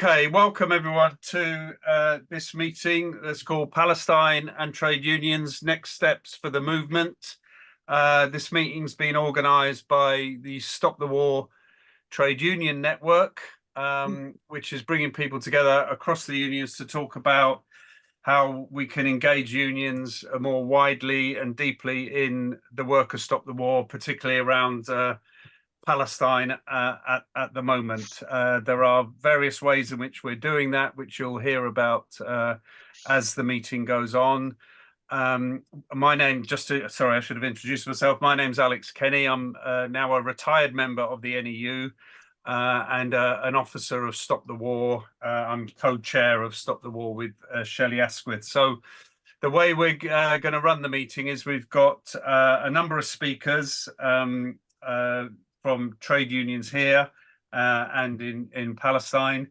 Okay, welcome everyone to this meeting that's called Palestine and Trade Unions, Next Steps for the Movement. This meeting's been organised by the Stop the War Trade Union Network, which is bringing people together across the unions to talk about how we can engage unions more widely and deeply in the work of Stop the War, particularly around Palestine at the moment. There are various ways in which we're doing that, which you'll hear about as the meeting goes on. My name, sorry, I should have introduced myself. My name's Alex Kenny. I'm now a retired member of the NEU and an officer of Stop the War. I'm co-chair of Stop the War with Shelley Asquith. So the way we're going to run the meeting is we've got a number of speakers from trade unions here and in Palestine.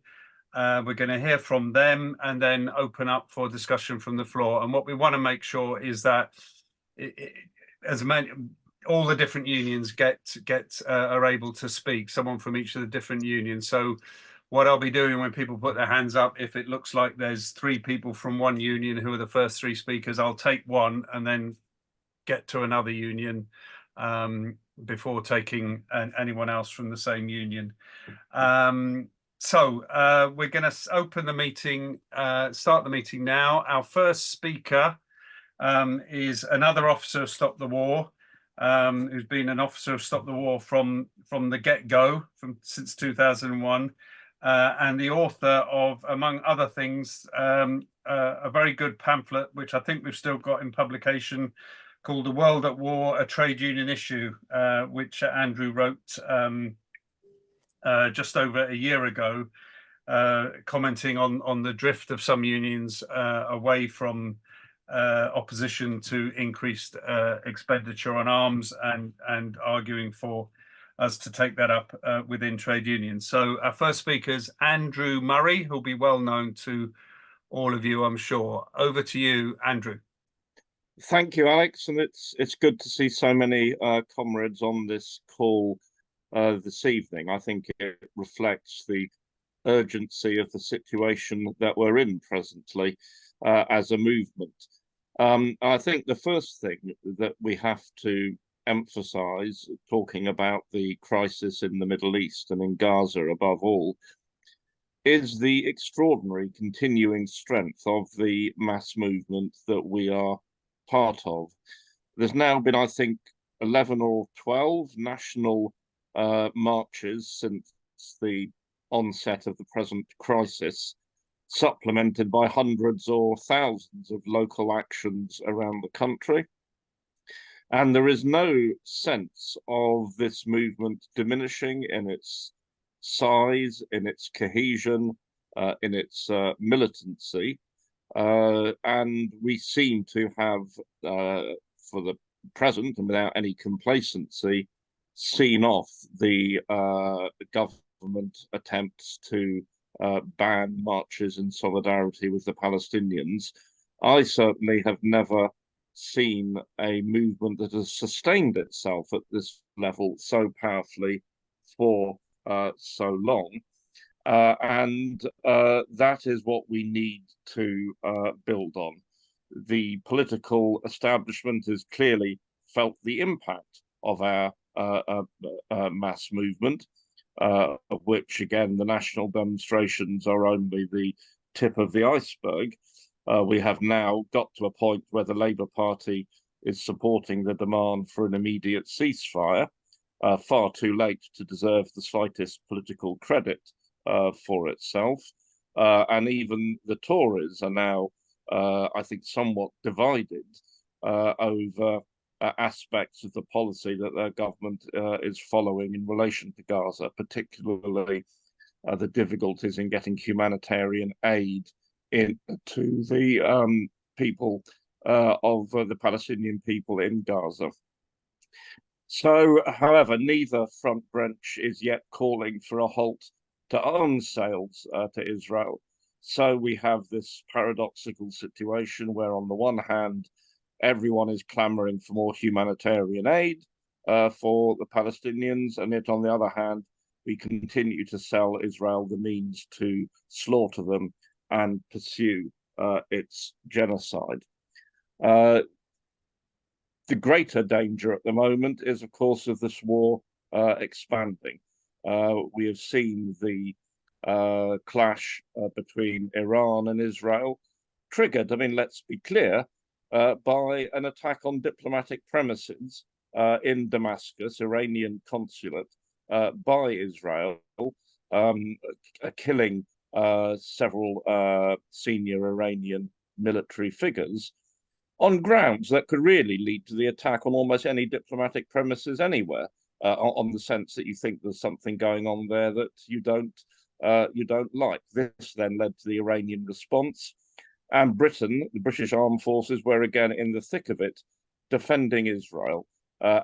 We're going to hear from them and then open up for discussion from the floor. And what we want to make sure is that all the different unions are able to speak, someone from each of the different unions. So what I'll be doing when people put their hands up, if it looks like there's 3 people from one union who are the first 3 speakers, I'll take one and then get to another union before taking anyone else from the same union. So we're going to open the meeting, start the meeting now. Our first speaker is another officer of Stop the War, who's been an officer of Stop the War from the get-go, since 2001, and the author of, among other things, a very good pamphlet, which I think we've still got in publication, called The World at War, A Trade Union Issue, which Andrew wrote just over a year ago, commenting on the drift of some unions away from opposition to increased expenditure on arms and arguing for us to take that up within trade unions. So our first speaker is Andrew Murray, who'll be well known to all of you, I'm sure. Over to you, Andrew. Thank you, Alex, and it's good to see so many comrades on this call this evening. I think it reflects the urgency of the situation that we're in presently as a movement. I think the first thing that we have to emphasize, talking about the crisis in the Middle East and in Gaza above all, is the extraordinary continuing strength of the mass movement that we are part of. There's now been, I think, 11 or 12 national marches since the onset of the present crisis, supplemented by hundreds or thousands of local actions around the country. And there is no sense of this movement diminishing in its size, in its cohesion, in its militancy. And we seem to have, for the present and without any complacency, seen off the government attempts to ban marches in solidarity with the Palestinians. I certainly have never seen a movement that has sustained itself at this level so powerfully for so long. And that is what we need to build on. The political establishment has clearly felt the impact of our mass movement, of which, again, the national demonstrations are only the tip of the iceberg. We have now got to a point where the Labour Party is supporting the demand for an immediate ceasefire, far too late to deserve the slightest political credit for itself. And even the Tories are now, I think, somewhat divided over aspects of the policy that their government is following in relation to Gaza, particularly the difficulties in getting humanitarian aid to the people of the Palestinian people in Gaza. So, however, neither front branch is yet calling for a halt to arms sales to Israel. So we have this paradoxical situation where, on the one hand, everyone is clamoring for more humanitarian aid for the Palestinians, and yet on the other hand, we continue to sell Israel the means to slaughter them and pursue its genocide. The greater danger at the moment is, of course, of this war expanding. We have seen the clash between Iran and Israel triggered, I mean, let's be clear, by an attack on diplomatic premises in Damascus, Iranian consulate, by Israel, killing several senior Iranian military figures on grounds that could really lead to the attack on almost any diplomatic premises anywhere, on the sense that you think there's something going on there that you don't like. This then led to the Iranian response, and Britain, the British armed forces, were again in the thick of it, defending Israel,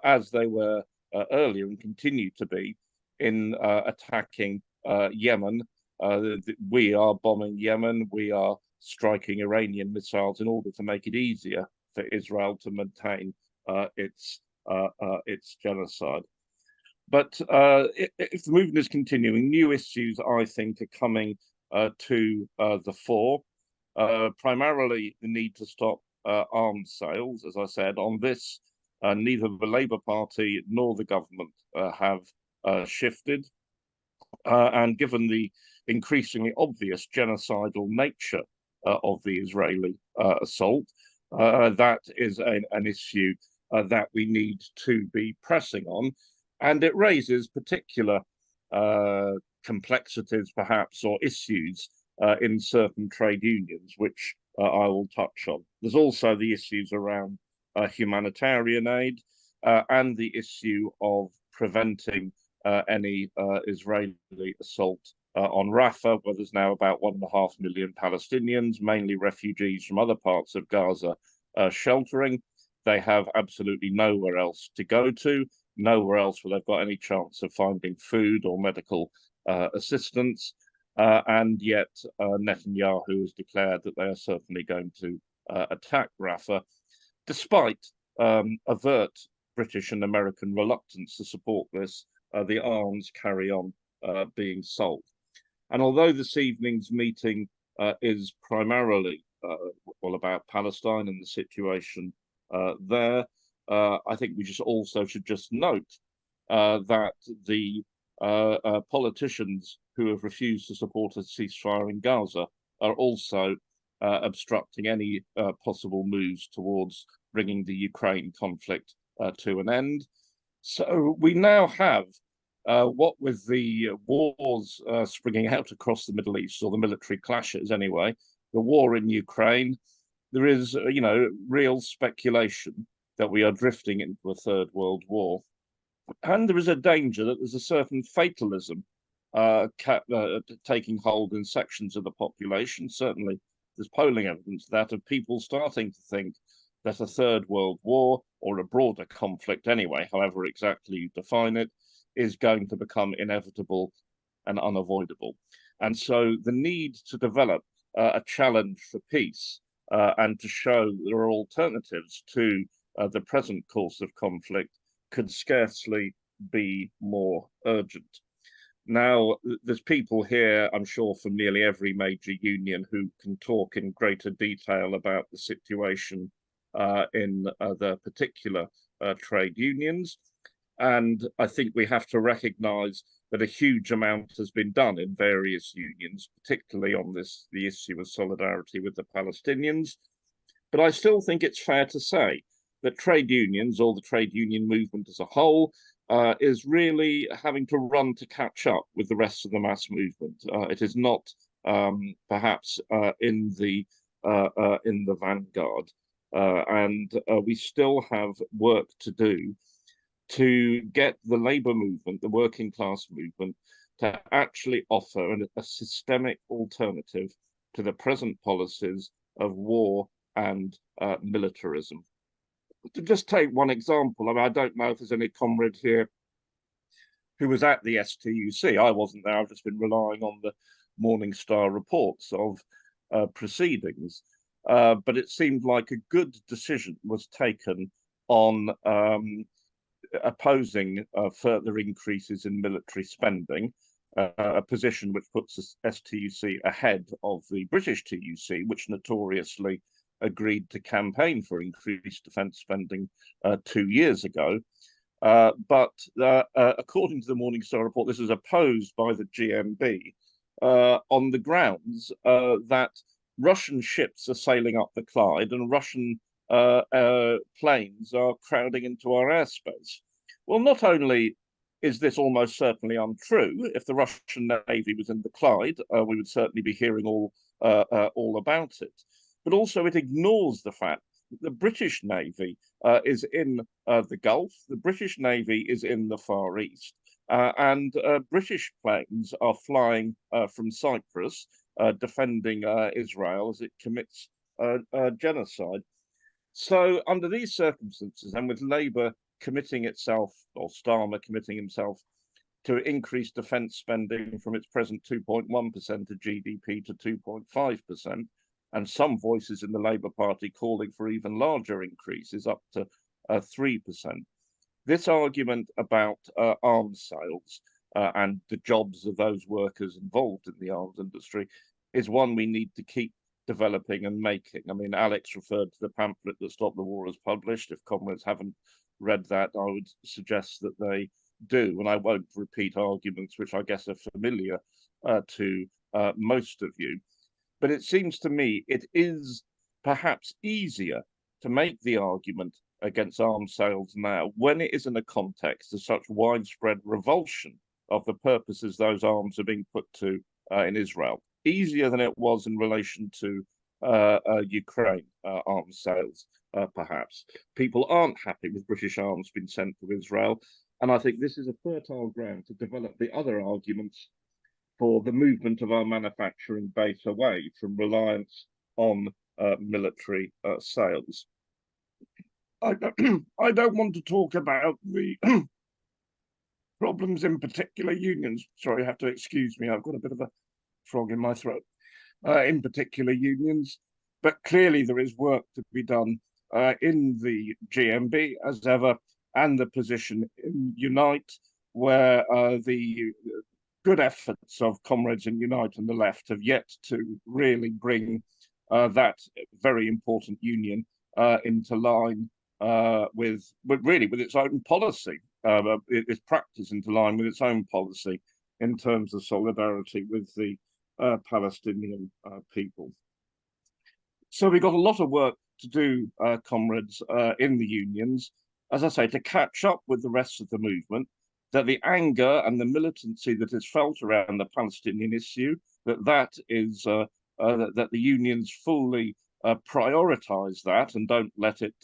as they were earlier and continue to be in attacking Yemen. We are bombing Yemen. We are striking Iranian missiles in order to make it easier for Israel to maintain its genocide. But if the movement is continuing, new issues, I think, are coming to the fore. Primarily the need to stop arms sales. As I said, on this, neither the Labour Party nor the government have shifted. And given the increasingly obvious genocidal nature of the Israeli assault, that is an issue that we need to be pressing on. And it raises particular complexities, perhaps, or issues in certain trade unions, which I will touch on. There's also the issues around humanitarian aid and the issue of preventing any Israeli assault on Rafah, where there's now about 1.5 million Palestinians, mainly refugees from other parts of Gaza, sheltering. They have absolutely nowhere else to go to, nowhere else where they've got any chance of finding food or medical assistance. And yet Netanyahu has declared that they are certainly going to attack Rafah, despite overt British and American reluctance to support this. The arms carry on being sold. And although this evening's meeting is primarily about Palestine and the situation there, I think we also should just note that the politicians who have refused to support a ceasefire in Gaza are also obstructing any possible moves towards bringing the Ukraine conflict to an end. So we now have, what with the wars springing out across the Middle East, or the military clashes anyway, the war in Ukraine, there is, real speculation that we are drifting into a third world war. And there is a danger that there's a certain fatalism taking hold in sections of the population. Certainly, there's polling evidence of that, of people starting to think that a third world war, or a broader conflict anyway, however exactly you define it, is going to become inevitable and unavoidable. And so the need to develop a challenge for peace and to show there are alternatives to the present course of conflict could scarcely be more urgent. Now, there's people here, I'm sure, from nearly every major union who can talk in greater detail about the situation in their particular trade unions. And I think we have to recognize that a huge amount has been done in various unions, particularly on the issue of solidarity with the Palestinians. But I still think it's fair to say that trade unions, or the trade union movement as a whole, is really having to run to catch up with the rest of the mass movement. It is not perhaps in the vanguard, and we still have work to do to get the labour movement, the working class movement, to actually offer a systemic alternative to the present policies of war and militarism. To just take one example, I mean, I don't know if there's any comrade here who was at the STUC. I wasn't there. I've just been relying on the Morning Star reports of proceedings. But it seemed like a good decision was taken on opposing further increases in military spending, a position which puts the STUC ahead of the British TUC, which notoriously agreed to campaign for increased defence spending 2 years ago. But according to the Morning Star report, this is opposed by the GMB on the grounds that Russian ships are sailing up the Clyde and Russian planes are crowding into our airspace. Well, not only is this almost certainly untrue, if the Russian Navy was in the Clyde, we would certainly be hearing all about it, but also it ignores the fact that the British Navy is in the Gulf, the British Navy is in the Far East, and British planes are flying from Cyprus, defending Israel as it commits genocide. So under these circumstances, and with Labour committing itself, or Starmer committing himself, to increase defence spending from its present 2.1% of GDP to 2.5%, and some voices in the Labour Party calling for even larger increases up to 3%. This argument about arms sales and the jobs of those workers involved in the arms industry is one we need to keep developing and making. I mean, Alex referred to the pamphlet that Stop the War has published. If comrades haven't read that, I would suggest that they do, and I won't repeat arguments which I guess are familiar to most of you. But it seems to me it is perhaps easier to make the argument against arms sales now when it is in a context of such widespread revulsion of the purposes those arms are being put to in Israel. Easier than it was in relation to Ukraine arms sales, perhaps. People aren't happy with British arms being sent to Israel, and I think this is a fertile ground to develop the other arguments for the movement of our manufacturing base away from reliance on military sales. I don't want to talk about the problems in particular unions. Sorry, you have to excuse me. I've got a bit of a frog in my throat. In particular unions, but clearly there is work to be done in the GMB as ever, and the position in Unite, where the good efforts of comrades in Unite and the left have yet to really bring that very important union into line with its own policy, its practice into line with its own policy in terms of solidarity with the Palestinian people. So we've got a lot of work to do, comrades, in the unions, as I say, to catch up with the rest of the movement, that the anger and the militancy that is felt around the Palestinian issue, that the unions fully prioritize that and don't let it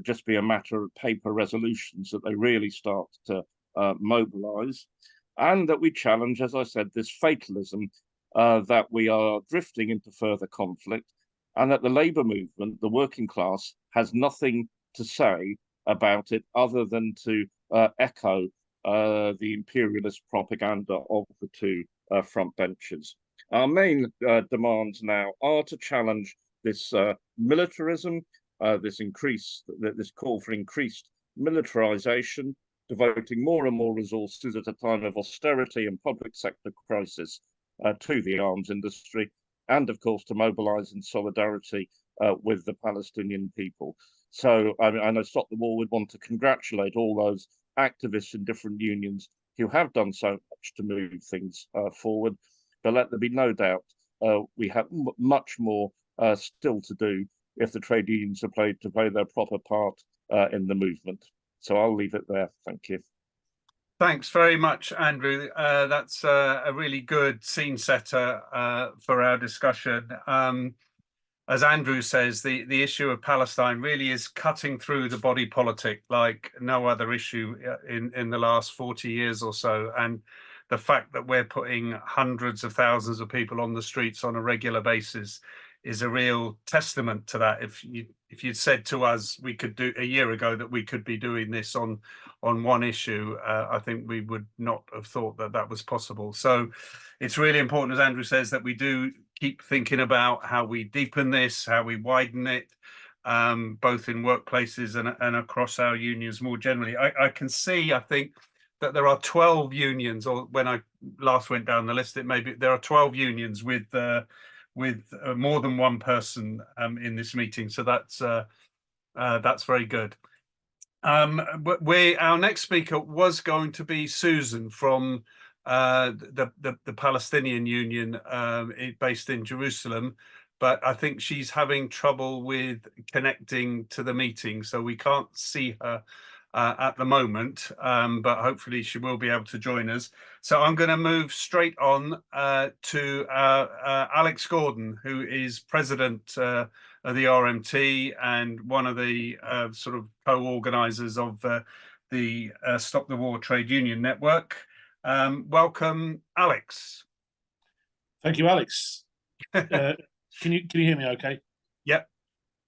just be a matter of paper resolutions, that they really start to mobilize, and that we challenge, as I said, this fatalism that we are drifting into further conflict, and that the labour movement, the working class, has nothing to say about it other than to echo the imperialist propaganda of the two front benches. Our main demands now are to challenge this militarism, this call for increased militarization, devoting more and more resources at a time of austerity and public sector crisis to the arms industry, and of course to mobilize in solidarity with the Palestinian people. So I know Stop the War would want to congratulate all those activists in different unions who have done so much to move things forward, but let there be no doubt we have much more still to do if the trade unions are to play their proper part in the movement. So I'll leave it there. Thank you. Thanks very much, Andrew. That's a really good scene setter for our discussion. As Andrew says, the issue of Palestine really is cutting through the body politic like no other issue in the last 40 years or so. And the fact that we're putting hundreds of thousands of people on the streets on a regular basis is a real testament to that. If you'd said to us we could do a year ago that we could be doing this on one issue, I think we would not have thought that that was possible. So it's really important, as Andrew says, that we do keep thinking about how we deepen this, how we widen it, both in workplaces and across our unions more generally. I can see, I think, that there are 12 unions, or when I last went down the list, it maybe there are 12 unions with more than one person in this meeting. So that's very good. Our next speaker was going to be Susan from the Palestinian Union based in Jerusalem, but I think she's having trouble with connecting to the meeting, so we can't see her at the moment, but hopefully she will be able to join us. So I'm going to move straight on to Alex Gordon, who is president of the RMT and one of the sort of co-organizers of the Stop the War Trade Union Network. Welcome, Alex. Thank you, Alex. Can you hear me okay? Yep.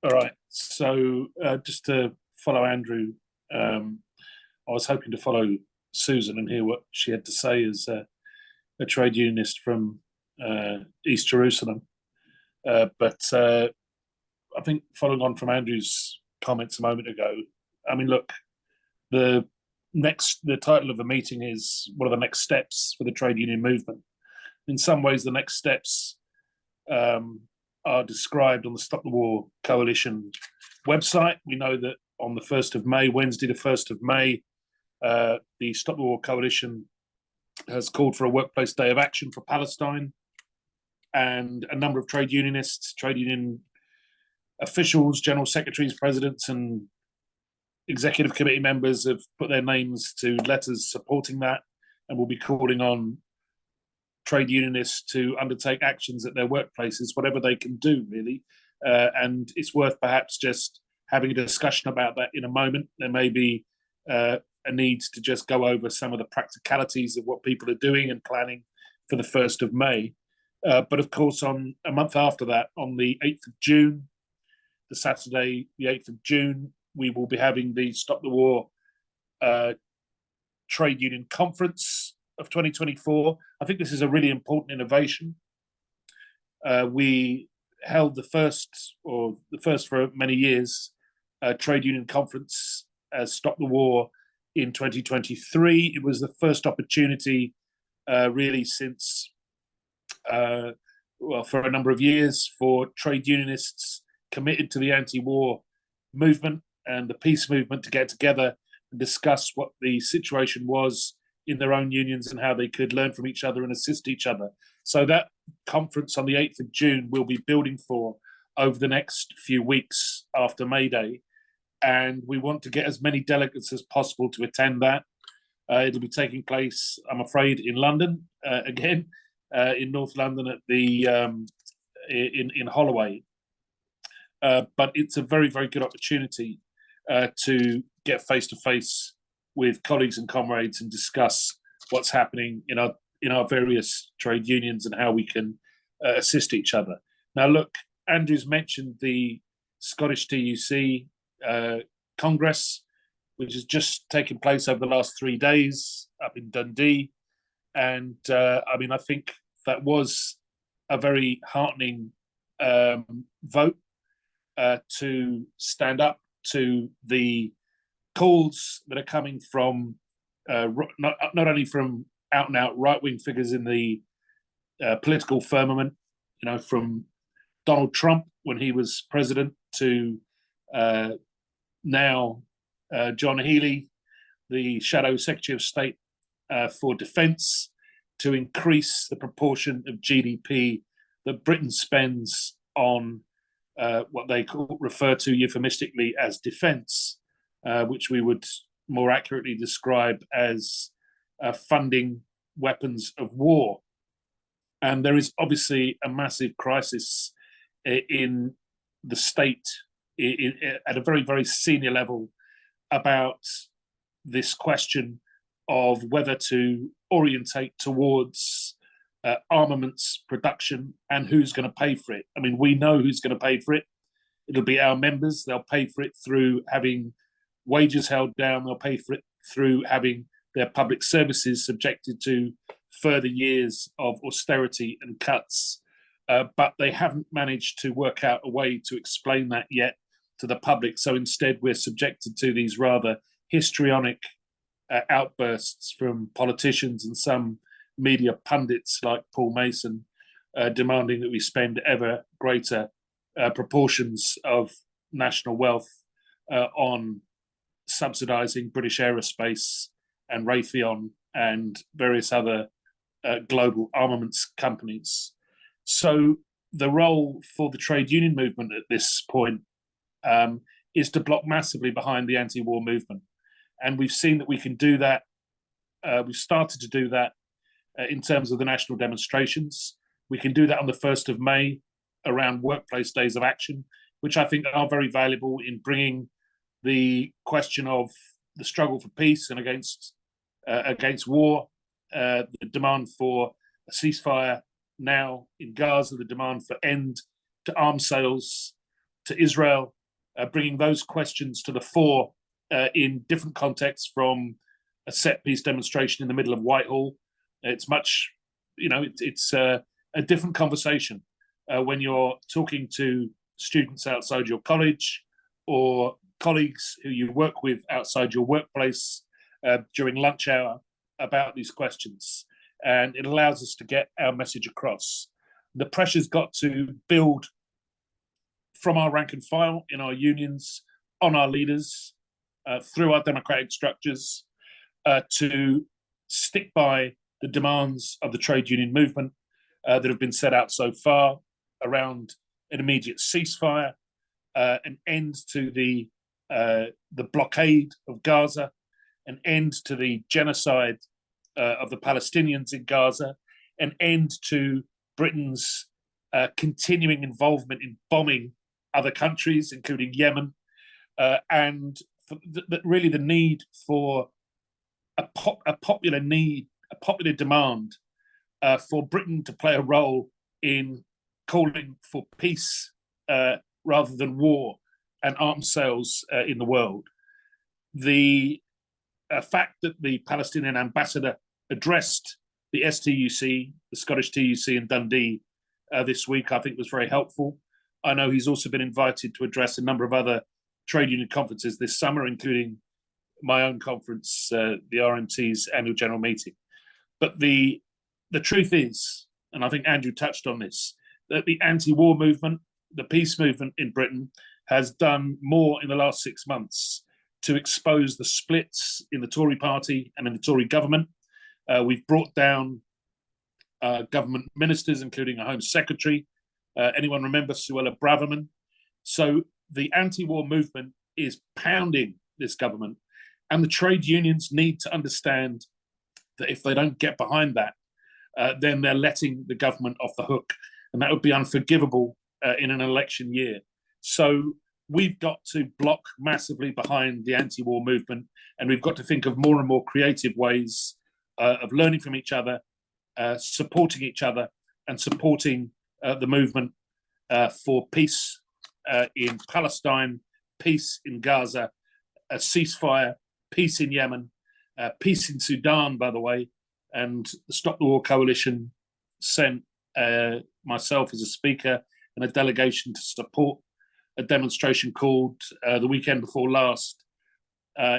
All right. So just to follow Andrew, I was hoping to follow Susan and hear what she had to say as a trade unionist from East Jerusalem. But I think following on from Andrew's comments a moment ago, I mean, look, the title of the meeting is what are the next steps for the trade union movement? In some ways, the next steps are described on the Stop the War Coalition website. We know that on the 1st of May, Wednesday, the 1st of May, the Stop the War Coalition has called for a workplace day of action for Palestine. And a number of trade unionists, trade union officials, general secretaries, presidents, and executive committee members have put their names to letters supporting that, and will be calling on trade unionists to undertake actions at their workplaces, whatever they can do, really. And it's worth perhaps just having a discussion about that in a moment. There may be a need to just go over some of the practicalities of what people are doing and planning for the 1st of May. But of course, on a month after that, on the 8th of June, the Saturday, the 8th of June, we will be having the Stop the War Trade Union Conference of 2024. I think this is a really important innovation. We held the first for many years, trade union conference as Stop the War in 2023. It was the first opportunity really since, for a number of years, for trade unionists committed to the anti-war movement and the peace movement to get together and discuss what the situation was in their own unions and how they could learn from each other and assist each other. So that conference on the 8th of June we'll be building for over the next few weeks after May Day. And we want to get as many delegates as possible to attend that. It'll be taking place, I'm afraid, in London, again, in North London at the in Holloway. But it's a very, very good opportunity to get face-to-face with colleagues and comrades and discuss what's happening in our various trade unions and how we can assist each other. Now, look, Andrew's mentioned the Scottish TUC Congress, which has just taken place over the last 3 days up in Dundee. And I mean, I think that was a very heartening vote to stand up to the calls that are coming from not only from out and out right-wing figures in the political firmament, you know, from Donald Trump when he was president to now John Healey, the Shadow Secretary of State for Defence, to increase the proportion of GDP that Britain spends on what they refer to euphemistically as defence, which we would more accurately describe as funding weapons of war. And there is obviously a massive crisis in the state at a very, very senior level about this question of whether to orientate towards armaments production and who's going to pay for it. I mean, we know who's going to pay for it. It'll be our members. They'll pay for it through having wages held down. They'll pay for it through having their public services subjected to further years of austerity and cuts. But they haven't managed to work out a way to explain that yet. to the public. So instead, we're subjected to these rather histrionic outbursts from politicians and some media pundits like Paul Mason, demanding that we spend ever greater proportions of national wealth on subsidising British aerospace and Raytheon and various other global armaments companies. So the role for the trade union movement at this point is to block massively behind the anti-war movement. And we've seen that we can do that. We've started to do that in terms of the national demonstrations. We can do that on the 1st of May around workplace days of action, which I think are very valuable in bringing the question of the struggle for peace and against war, the demand for a ceasefire now in Gaza, the demand for end to arms sales to Israel, bringing those questions to the fore in different contexts, from a set piece demonstration in the middle of Whitehall. It's much, it's a different conversation when you're talking to students outside your college or colleagues who you work with outside your workplace during lunch hour about these questions. And it allows us to get our message across. The pressure's got to build from our rank and file in our unions, on our leaders, through our democratic structures, to stick by the demands of the trade union movement that have been set out so far around an immediate ceasefire, an end to the blockade of Gaza, an end to the genocide of the Palestinians in Gaza, an end to Britain's continuing involvement in bombing other countries, including Yemen, and really the need for a popular demand for Britain to play a role in calling for peace rather than war and arms sales in the world. The fact that the Palestinian ambassador addressed the STUC, the Scottish TUC in Dundee this week, I think was very helpful. I know he's also been invited to address a number of other trade union conferences this summer, including my own conference, the RMT's annual general meeting. But the truth is, and I think Andrew touched on this, that the anti-war movement, the peace movement in Britain, has done more in the last 6 months to expose the splits in the Tory party and in the Tory government. We've brought down government ministers, including a Home Secretary. Anyone remember Suella Braverman? So the anti-war movement is pounding this government, and the trade unions need to understand that if they don't get behind that, then they're letting the government off the hook, and that would be unforgivable in an election year. So we've got to block massively behind the anti-war movement, and we've got to think of more and more creative ways of learning from each other, supporting each other, and supporting the movement for peace in Palestine, peace in Gaza, a ceasefire, peace in Yemen, peace in Sudan, by the way. And the Stop the War Coalition sent myself as a speaker and a delegation to support a demonstration called the weekend before last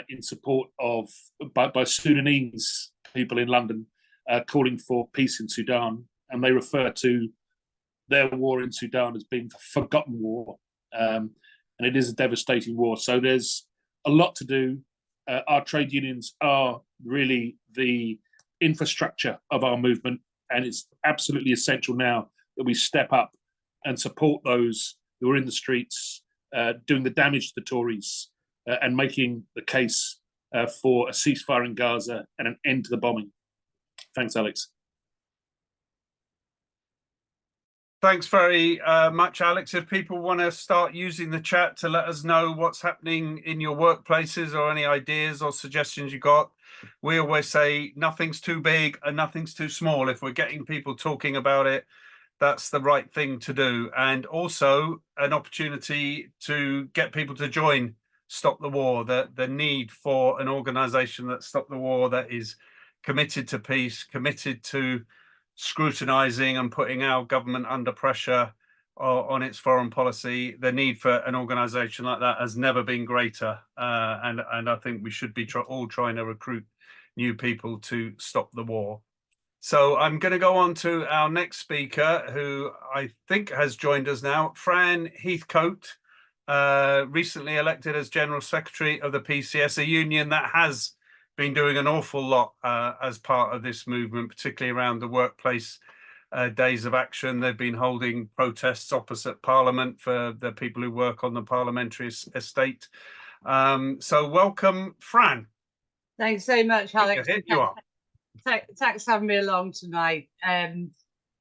in support of by Sudanese people in London calling for peace in Sudan, and they refer to their war in Sudan as being the forgotten war, and it is a devastating war. So there's a lot to do. Our trade unions are really the infrastructure of our movement, and it's absolutely essential now that we step up and support those who are in the streets doing the damage to the Tories and making the case for a ceasefire in Gaza and an end to the bombing. Thanks, Alex. Thanks very much, Alex. If people want to start using the chat to let us know what's happening in your workplaces or any ideas or suggestions you got, we always say nothing's too big and nothing's too small. If we're getting people talking about it, that's the right thing to do. And also an opportunity to get people to join Stop the War, the need for an organization that Stop the War that is committed to peace, committed to scrutinizing and putting our government under pressure on its foreign policy. The need for an organisation like that has never been greater, and I think we should be all trying to recruit new people to stop the war. So I'm going to go on to our next speaker, who I think has joined us now, Fran Heathcote, recently elected as General Secretary of the PCS, a union that has been doing an awful lot as part of this movement, particularly around the workplace days of action. They've been holding protests opposite Parliament for the people who work on the parliamentary estate. So welcome, Fran. Thanks so much, Alex. You are. Thanks for having me along tonight.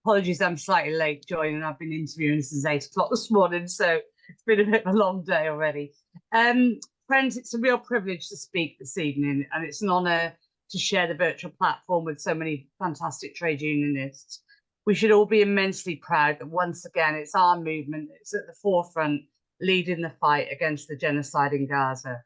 Apologies, I'm slightly late joining. I've been interviewing since 8 o'clock this morning, so it's been a bit of a long day already. Friends, it's a real privilege to speak this evening, and it's an honour to share the virtual platform with so many fantastic trade unionists. We should all be immensely proud that once again it's our movement that's at the forefront, leading the fight against the genocide in Gaza.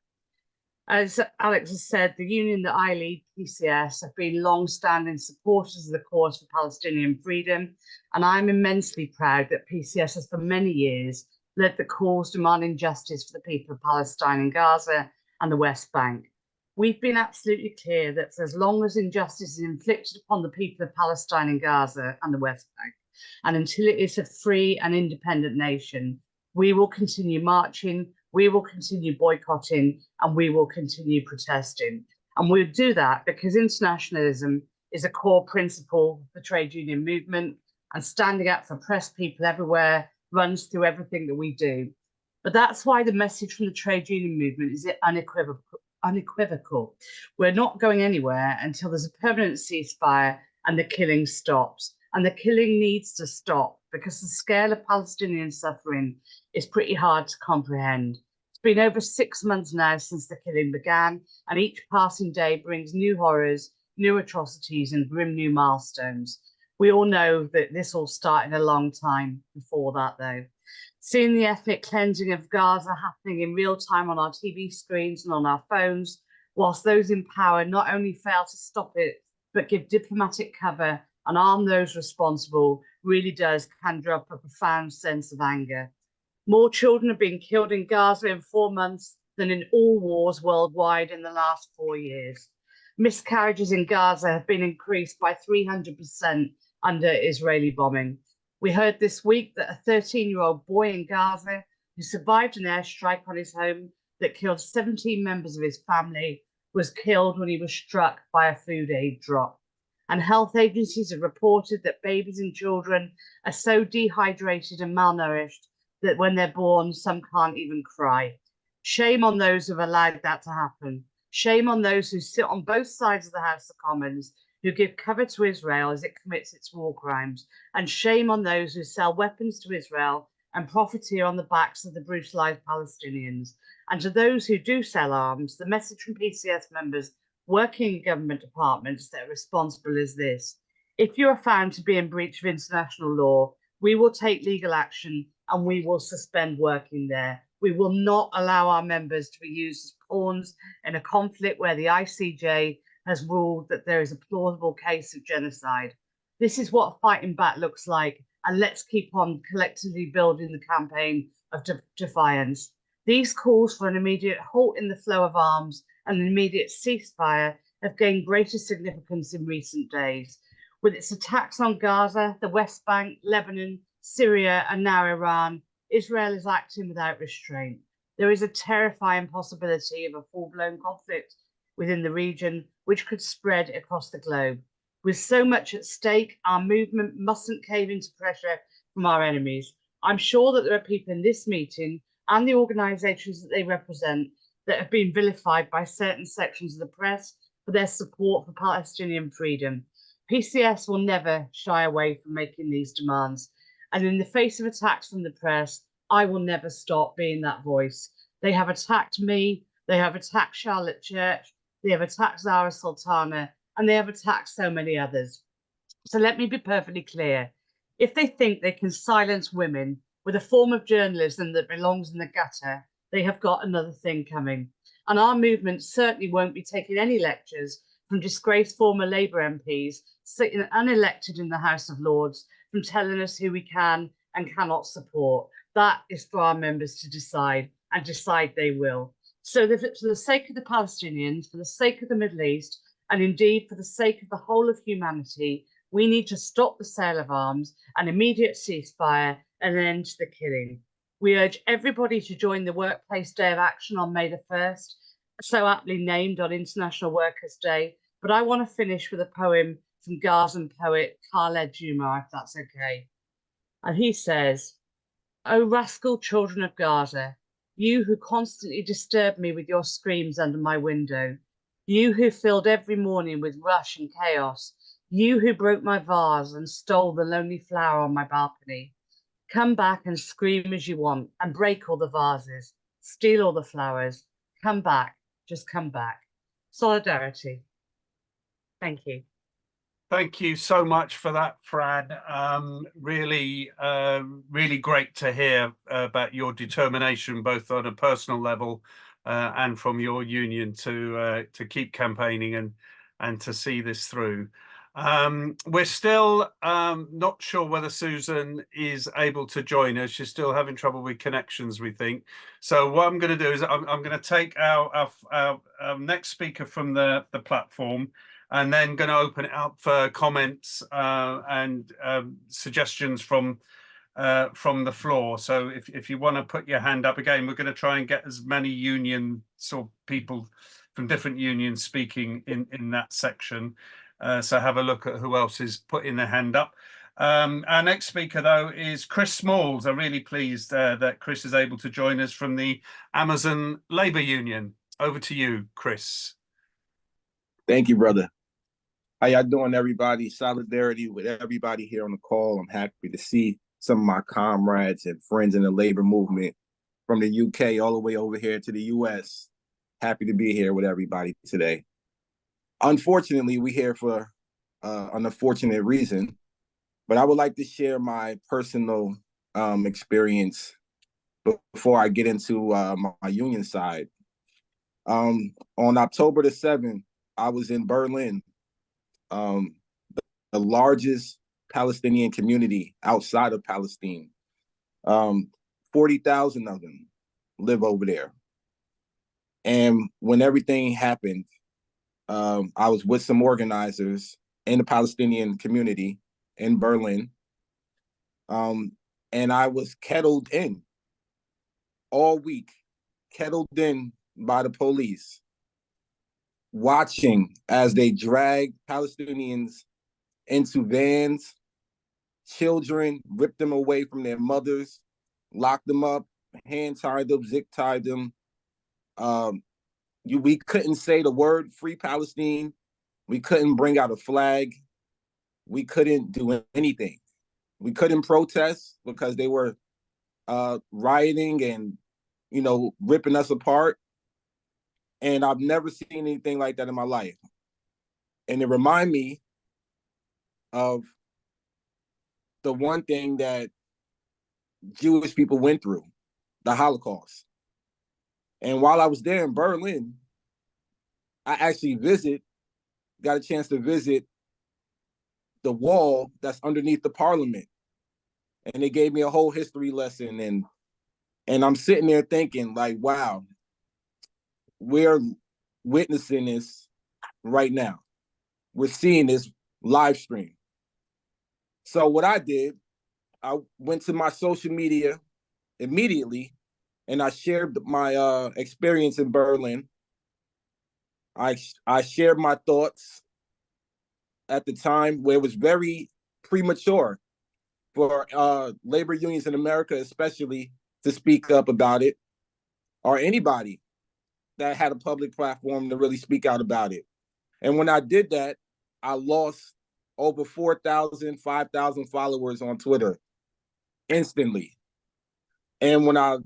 As Alex has said, the union that I lead, PCS, have been long-standing supporters of the cause for Palestinian freedom, and I'm immensely proud that PCS has for many years led the cause demanding justice for the people of Palestine and Gaza and the West Bank. We've been absolutely clear that for as long as injustice is inflicted upon the people of Palestine and Gaza and the West Bank, and until it is a free and independent nation, we will continue marching, we will continue boycotting, and we will continue protesting. And we'll do that because internationalism is a core principle of the trade union movement, and standing up for oppressed people everywhere runs through everything that we do. But that's why the message from the trade union movement is unequivocal. We're not going anywhere until there's a permanent ceasefire and the killing stops. And the killing needs to stop because the scale of Palestinian suffering is pretty hard to comprehend. It's been over 6 months now since the killing began, and each passing day brings new horrors, new atrocities, and grim new milestones. We all know that this all started a long time before that, though. Seeing the ethnic cleansing of Gaza happening in real time on our TV screens and on our phones, whilst those in power not only fail to stop it, but give diplomatic cover and arm those responsible, really does conjure up a profound sense of anger. More children are being killed in Gaza in 4 months than in all wars worldwide in the last 4 years. Miscarriages in Gaza have been increased by 300% under Israeli bombing. We heard this week that a 13-year-old boy in Gaza who survived an airstrike on his home that killed 17 members of his family was killed when he was struck by a food aid drop. And health agencies have reported that babies and children are so dehydrated and malnourished that when they're born, some can't even cry. Shame on those who've allowed that to happen. Shame on those who sit on both sides of the House of Commons, who give cover to Israel as it commits its war crimes. And shame on those who sell weapons to Israel and profiteer on the backs of the brutalized Palestinians. And to those who do sell arms, the message from PCS members working in government departments that are responsible is this: if you are found to be in breach of international law, we will take legal action and we will suspend working there. We will not allow our members to be used as pawns in a conflict where the ICJ has ruled that there is a plausible case of genocide. This is what fighting back looks like, and let's keep on collectively building the campaign of defiance. These calls for an immediate halt in the flow of arms and an immediate ceasefire have gained greater significance in recent days. With its attacks on Gaza, the West Bank, Lebanon, Syria, and now Iran, Israel is acting without restraint. There is a terrifying possibility of a full-blown conflict within the region, which could spread across the globe. With so much at stake, our movement mustn't cave into pressure from our enemies. I'm sure that there are people in this meeting and the organisations that they represent that have been vilified by certain sections of the press for their support for Palestinian freedom. PCS will never shy away from making these demands. And in the face of attacks from the press, I will never stop being that voice. They have attacked me, they have attacked Charlotte Church, they have attacked Zara Sultana, and they have attacked so many others. So let me be perfectly clear. If they think they can silence women with a form of journalism that belongs in the gutter, they have got another thing coming. And our movement certainly won't be taking any lectures from disgraced former Labour MPs sitting unelected in the House of Lords, from telling us who we can and cannot support. That is for our members to decide, and decide they will. So for the sake of the Palestinians, for the sake of the Middle East, and indeed for the sake of the whole of humanity, we need to stop the sale of arms, an immediate ceasefire, and an end to the killing. We urge everybody to join the Workplace Day of Action on May the 1st, so aptly named on International Workers' Day. But I want to finish with a poem from Gazan poet Khaled Juma, if that's okay. And he says, "O rascal children of Gaza, you who constantly disturb me with your screams under my window, you who filled every morning with rush and chaos, you who broke my vase and stole the lonely flower on my balcony, come back and scream as you want and break all the vases, steal all the flowers. Come back, just come back. Solidarity." Thank you. Thank you so much for that, Fran. Really great to hear about your determination, both on a personal level and from your union to keep campaigning and to see this through. We're still not sure whether Susan is able to join us. She's still having trouble with connections, we think. So what I'm going to do is I'm going to take our next speaker from the platform, and then going to open it up for comments and suggestions from the floor. So if you want to put your hand up again, we're going to try and get as many union sort of people from different unions speaking in that section. So have a look at who else is putting their hand up. Our next speaker, though, is Chris Smalls. I'm really pleased that Chris is able to join us from the Amazon Labour Union. Over to you, Chris. Thank you, brother. How y'all doing, everybody? Solidarity with everybody here on the call. I'm happy to see some of my comrades and friends in the labor movement from the UK all the way over here to the US. Happy to be here with everybody today. Unfortunately, we're here for an unfortunate reason, but I would like to share my personal experience before I get into my union side. On October the 7th, I was in Berlin, the largest Palestinian community outside of Palestine. 40,000 of them live over there. And when everything happened, I was with some organizers in the Palestinian community in Berlin. And I was kettled in all week, kettled in by the police, watching as they dragged Palestinians into vans, children, ripped them away from their mothers, locked them up, hand tied them, zip tied them. We couldn't say the word Free Palestine. We couldn't bring out a flag. We couldn't do anything. We couldn't protest because they were rioting and, ripping us apart. And I've never seen anything like that in my life. And it reminded me of the one thing that Jewish people went through, the Holocaust. And while I was there in Berlin, I actually got a chance to visit the wall that's underneath the parliament. And they gave me a whole history lesson. And I'm sitting there thinking, like, wow, we're witnessing this right now. We're seeing this live stream. So what I did, I went to my social media immediately and I shared my experience in Berlin. I shared my thoughts at the time where it was very premature for labor unions in America, especially, to speak up about it, or anybody that had a public platform to really speak out about it. And when I did that, I lost over 4,000, 5,000 followers on Twitter instantly. And when I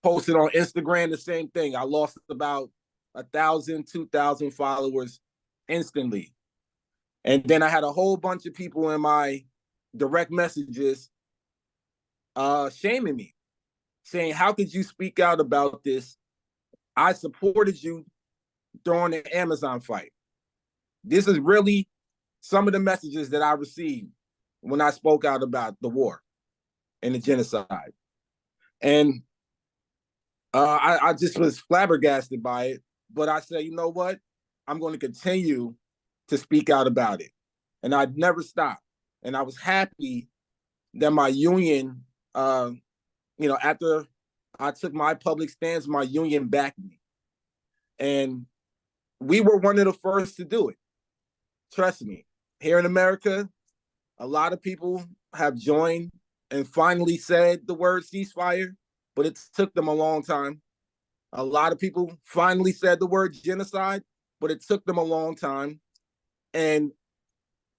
posted on Instagram, the same thing. I lost about 1,000, 2,000 followers instantly. And then I had a whole bunch of people in my direct messages shaming me, saying, how could you speak out about this? I supported you during the Amazon fight. This is really some of the messages that I received when I spoke out about the war. and the genocide. And I just was flabbergasted by it. But I said, you know what? I'm going to continue to speak out about it. And I'd never stop. And I was happy that my union, after I took my public stance, my union backed me. And we were one of the first to do it. Trust me. Here in America, a lot of people have joined and finally said the word ceasefire, but it took them a long time. A lot of people finally said the word genocide, but it took them a long time. And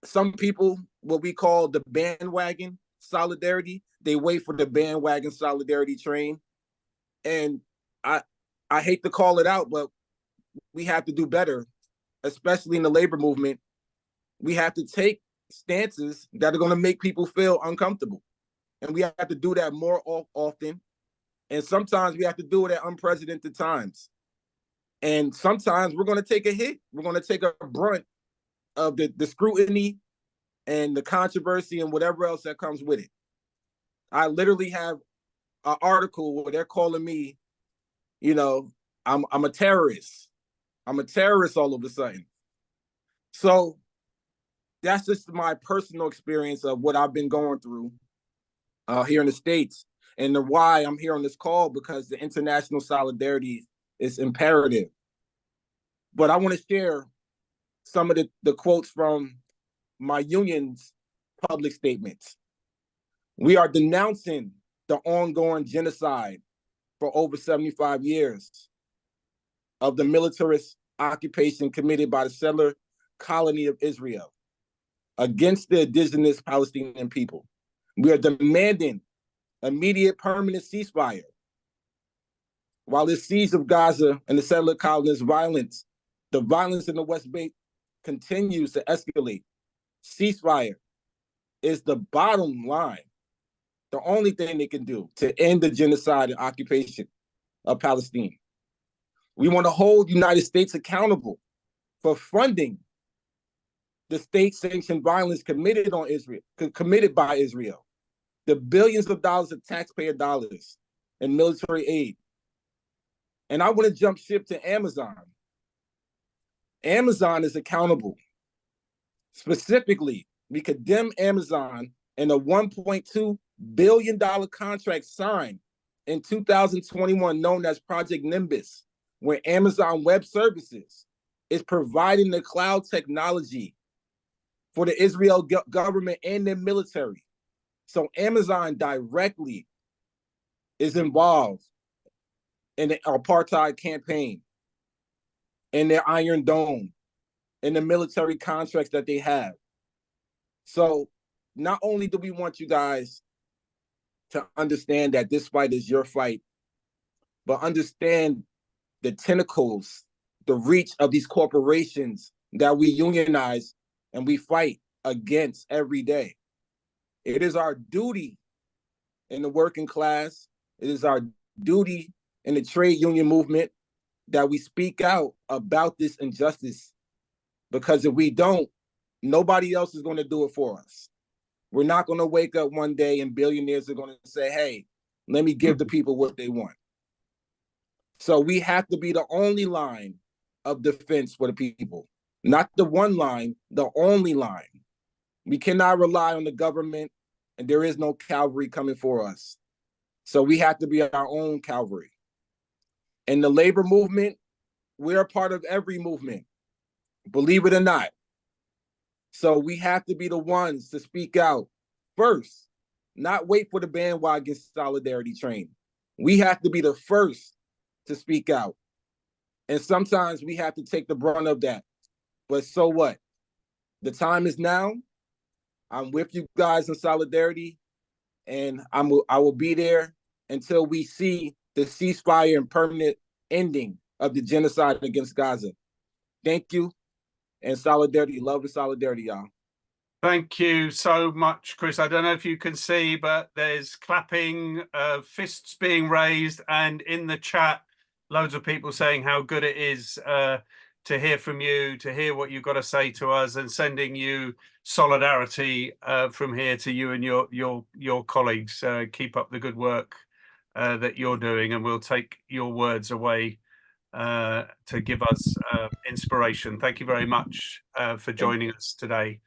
some people, what we call the bandwagon solidarity, they wait for the bandwagon solidarity train. And I hate to call it out, but we have to do better, especially in the labor movement. We have to take stances that are going to make people feel uncomfortable. And we have to do that more often. And sometimes we have to do it at unprecedented times. And sometimes we're going to take a hit. We're going to take a brunt of the scrutiny and the controversy and whatever else that comes with it. I literally have an article where they're calling me, I'm a terrorist. I'm a terrorist all of a sudden. So that's just my personal experience of what I've been going through here in the States, and the why I'm here on this call, because the international solidarity is imperative. But I want to share some of the quotes from my union's public statements. We are denouncing the ongoing genocide for over 75 years of the militarist occupation committed by the settler colony of Israel against the indigenous Palestinian people. We are demanding immediate permanent ceasefire. While this siege of Gaza and the settler colonies violence, the violence in the West Bank continues to escalate. Ceasefire is the bottom line, the only thing they can do to end the genocide and occupation of Palestine. We want to hold the United States accountable for funding the state-sanctioned violence committed by Israel, the billions of dollars of taxpayer dollars and military aid. And I want to jump ship to Amazon. Amazon is accountable. Specifically, we condemn Amazon and a $1.2 billion contract signed in 2021 known as Project Nimbus, where Amazon Web Services is providing the cloud technology for the Israel government and their military. So Amazon directly is involved in the apartheid campaign, in their Iron Dome, in the military contracts that they have. So not only do we want you guys to understand that this fight is your fight, but understand the tentacles, the reach of these corporations that we unionize and we fight against every day. It is our duty in the working class, it is our duty in the trade union movement that we speak out about this injustice, because if we don't, nobody else is going to do it for us. We're not going to wake up one day and billionaires are going to say, hey, let me give the people what they want. So we have to be the only line of defense for the people, not the one line, the only line. We cannot rely on the government, and there is no cavalry coming for us. So we have to be our own cavalry. In the labor movement, we're a part of every movement, believe it or not. So we have to be the ones to speak out first, not wait for the bandwagon solidarity train. We have to be the first to speak out. And sometimes we have to take the brunt of that. But so what? The time is now. I'm with you guys in solidarity, and I will be there until we see the ceasefire and permanent ending of the genocide against Gaza. Thank you, and solidarity, love and solidarity, y'all. Thank you so much, Chris. I don't know if you can see, but there's clapping, fists being raised, and in the chat, loads of people saying how good it is to hear from you, to hear what you've got to say to us, and sending you solidarity from here to you and your colleagues. Keep up the good work that you're doing, and we'll take your words away to give us inspiration. Thank you very much for joining us today.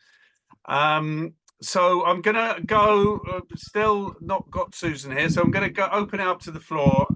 So I'm gonna go, still not got Susan here, so I'm gonna go open it up to the floor.